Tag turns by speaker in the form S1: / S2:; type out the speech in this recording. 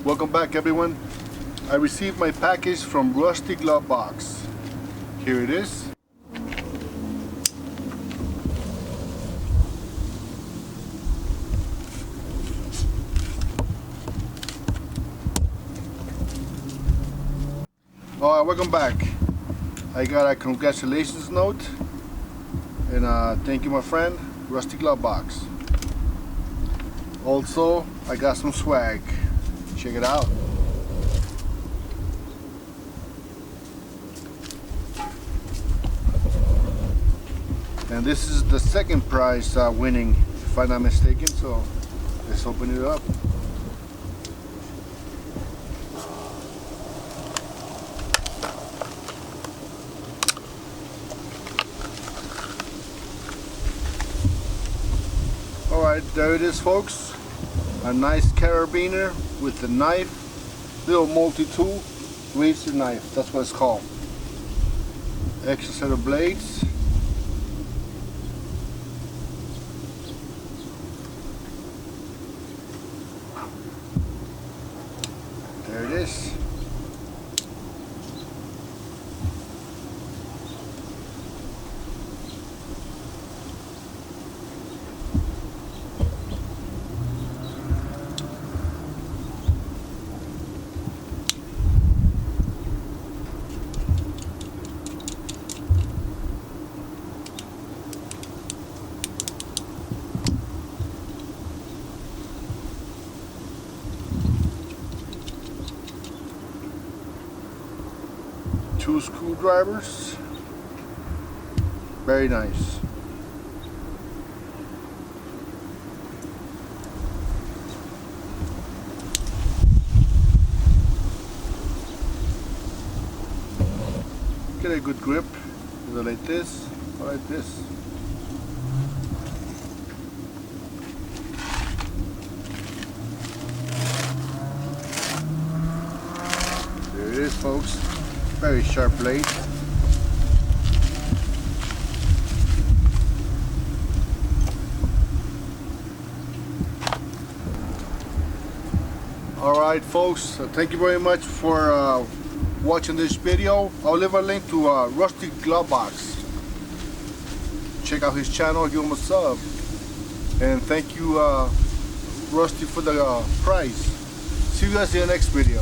S1: Welcome back, everyone. I received my package from Rusty Glovebox. Here it is. Alright, welcome back. I got a congratulations note and thank you, my friend, Rusty Glovebox. Also, I got some swag. Check it out. And this is the second prize winning, if I'm not mistaken, so let's open it up. Alright, there it is, folks. A nice carabiner with the knife, little multi-tool, razor knife, that's what it's called. Extra set of blades. There it is. Two screwdrivers. Very nice. Get a good grip, either like this or like this. There it is, folks. Very sharp blade. Alright, folks, thank you very much for watching this video. I'll leave a link to Rusty Glovebox. Check out his channel, give him a sub. And thank you, Rusty, for the prize. See you guys in the next video.